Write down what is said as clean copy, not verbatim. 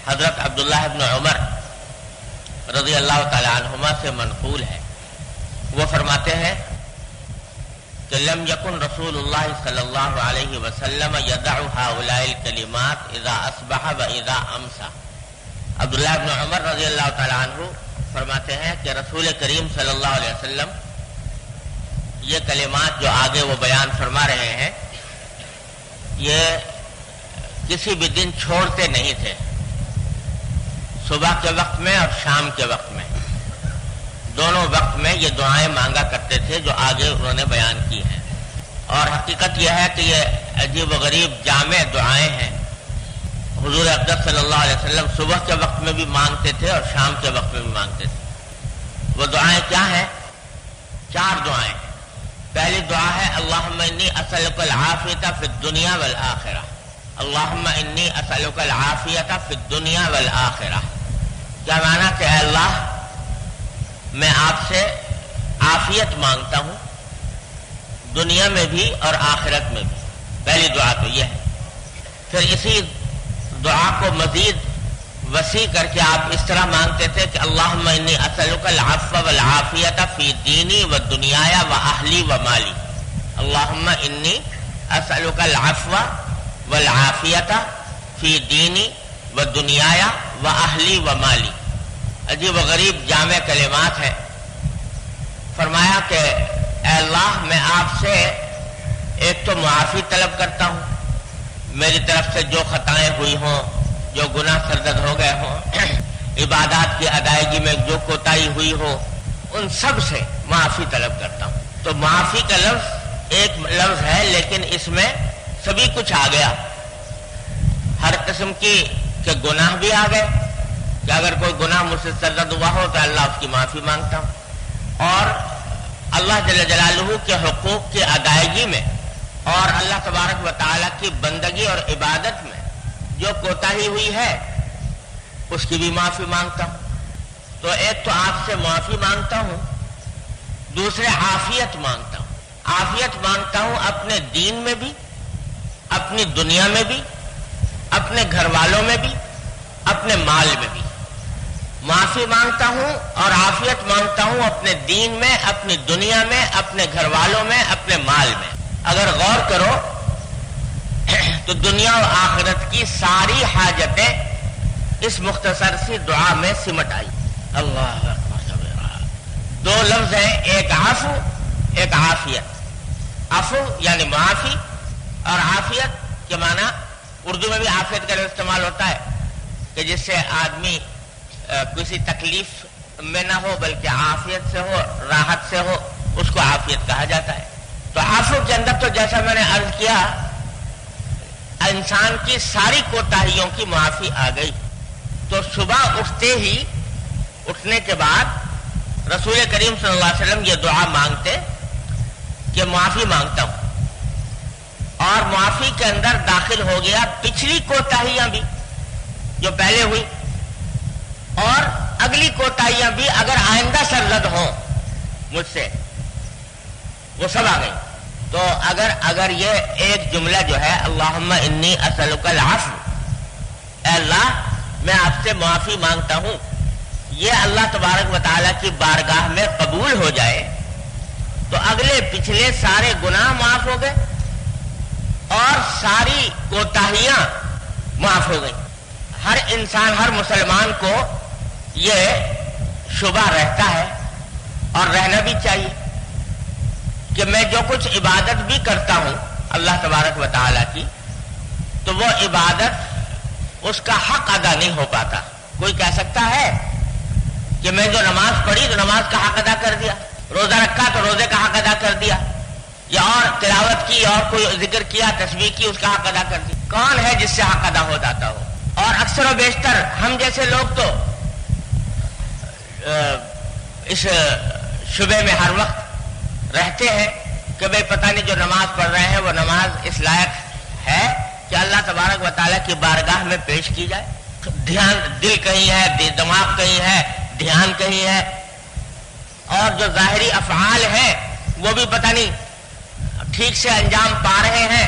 حضرت عبداللہ ابن عمر رضی اللہ تعالی عنہما سے منقول ہے، وہ فرماتے ہیں کہ لم یکن رسول اللہ صلی اللہ علیہ وسلم یدع هؤلاء الکلمات اذا اصبح و اذا امسا۔ عبداللہ ابن عمر رضی اللہ تعالی عنہ فرماتے ہیں کہ رسول کریم صلی اللہ علیہ وسلم یہ کلمات جو آگے وہ بیان فرما رہے ہیں یہ کسی بھی دن چھوڑتے نہیں تھے، صبح کے وقت میں اور شام کے وقت میں، دونوں وقت میں یہ دعائیں مانگا کرتے تھے جو آگے انہوں نے بیان کی ہیں۔ اور حقیقت یہ ہے کہ یہ عجیب و غریب جامع دعائیں ہیں۔ حضور اقدس صلی اللہ علیہ وسلم صبح کے وقت میں بھی مانگتے تھے اور شام کے وقت میں بھی مانگتے تھے۔ وہ دعائیں کیا ہیں؟ 4 دعائیں۔ پہلی دعا ہے اللہم انی اسألک العافیۃ فی الدنیا والآخرہ، اللہم انی اسألک العافیۃ فی الدنیا والآخرہ۔ کیا معنی کہ اے اللہ میں آپ سے عافیت مانگتا ہوں دنیا میں بھی اور آخرت میں بھی۔ پہلی دعا تو یہ ہے۔ پھر اسی دعا کو مزید وسیع کر کے آپ اس طرح مانگتے تھے کہ اللہم انی اسألک العفو والعافیۃ فی دینی و دنیایا و اہلی و مالی، اللہم انی اسألک العفو والعافیۃ فی دینی و دنیایا و اہلی و مالی۔ عجیب و غریب جامع کلمات ہیں۔ فرمایا کہ اے اللہ میں آپ سے ایک تو معافی طلب کرتا ہوں، میری طرف سے جو خطائیں ہوئی ہوں، جو گناہ سرزد ہو گئے ہوں، عبادات کی ادائیگی میں جو کوتاہی ہوئی ہو، ان سب سے معافی طلب کرتا ہوں۔ تو معافی کا لفظ ایک لفظ ہے لیکن اس میں سبھی کچھ آ گیا، ہر قسم کی کہ گناہ بھی آ گئے کہ اگر کوئی گناہ مجھ سے سرزد ہوا ہو تو اللہ اس کی معافی مانگتا ہوں، اور اللہ جل جلالہ کے حقوق کی ادائیگی میں اور اللہ تبارک و تعالیٰ کی بندگی اور عبادت میں جو کوتاہی ہوئی ہے اس کی بھی معافی مانگتا ہوں۔ تو ایک تو آپ سے معافی مانگتا ہوں، دوسرے عافیت مانگتا ہوں۔ عافیت مانگتا ہوں اپنے دین میں بھی، اپنی دنیا میں بھی، اپنے گھر والوں میں بھی، اپنے مال میں بھی۔ معافی مانگتا ہوں اور عافیت مانگتا ہوں اپنے دین میں، اپنی دنیا میں، اپنے گھر والوں میں، اپنے مال میں۔ اگر غور کرو تو دنیا و آخرت کی ساری حاجتیں اس مختصر سی دعا میں سمٹ آئی۔ اللہ اکبر۔ 2 لفظ ہیں، ایک عفو ایک عافیت۔ عفو یعنی معافی، اور عافیت کے معنی اردو میں بھی عافیت کا استعمال ہوتا ہے کہ جس سے آدمی کسی تکلیف میں نہ ہو بلکہ عافیت سے ہو، راحت سے ہو، اس کو عافیت کہا جاتا ہے۔ تو عفو کے اندر تو جیسا میں نے عرض کیا انسان کی ساری کوتاہیوں کی معافی آ گئی۔ تو صبح اٹھنے کے بعد رسول کریم صلی اللہ علیہ وسلم یہ دعا مانگتے کہ معافی مانگتا ہوں، اور معافی کے اندر داخل ہو گیا پچھلی کوتاہیاں بھی جو پہلے ہوئی، اور اگلی کوتاہیاں بھی اگر آئندہ سرزد ہوں مجھ سے وہ سب آ گئی۔ تو اگر یہ ایک جملہ جو ہے اللہم انی اسألک العفو، اے اللہ میں آپ سے معافی مانگتا ہوں، یہ اللہ تبارک و تعالیٰ کی بارگاہ میں قبول ہو جائے تو اگلے پچھلے سارے گناہ معاف ہو گئے اور ساری کوتاہیاں معاف ہو گئیں۔ ہر انسان، ہر مسلمان کو یہ شبہ رہتا ہے اور رہنا بھی چاہیے کہ میں جو کچھ عبادت بھی کرتا ہوں اللہ تبارک و تعالیٰ کی، تو وہ عبادت اس کا حق ادا نہیں ہو پاتا۔ کوئی کہہ سکتا ہے کہ میں جو نماز پڑھی تو نماز کا حق ادا کر دیا، روزہ رکھا تو روزے کا حق ادا کر دیا، یا اور تلاوت کی اور کوئی ذکر کیا، تسبیح کی، اس کا حق ادا کر دیا۔ کون ہے جس سے حق ادا ہو جاتا ہو؟ اور اکثر و بیشتر ہم جیسے لوگ تو اس شبے میں ہر وقت رہتے ہیں کہ بھئی پتہ نہیں جو نماز پڑھ رہے ہیں وہ نماز اس لائق ہے کہ اللہ تبارک و تعالیٰ کی بارگاہ میں پیش کی جائے۔ دل کہیں ہے، دماغ کہیں ہے، دھیان کہیں ہے، اور جو ظاہری افعال ہیں وہ بھی پتہ نہیں ٹھیک سے انجام پا رہے ہیں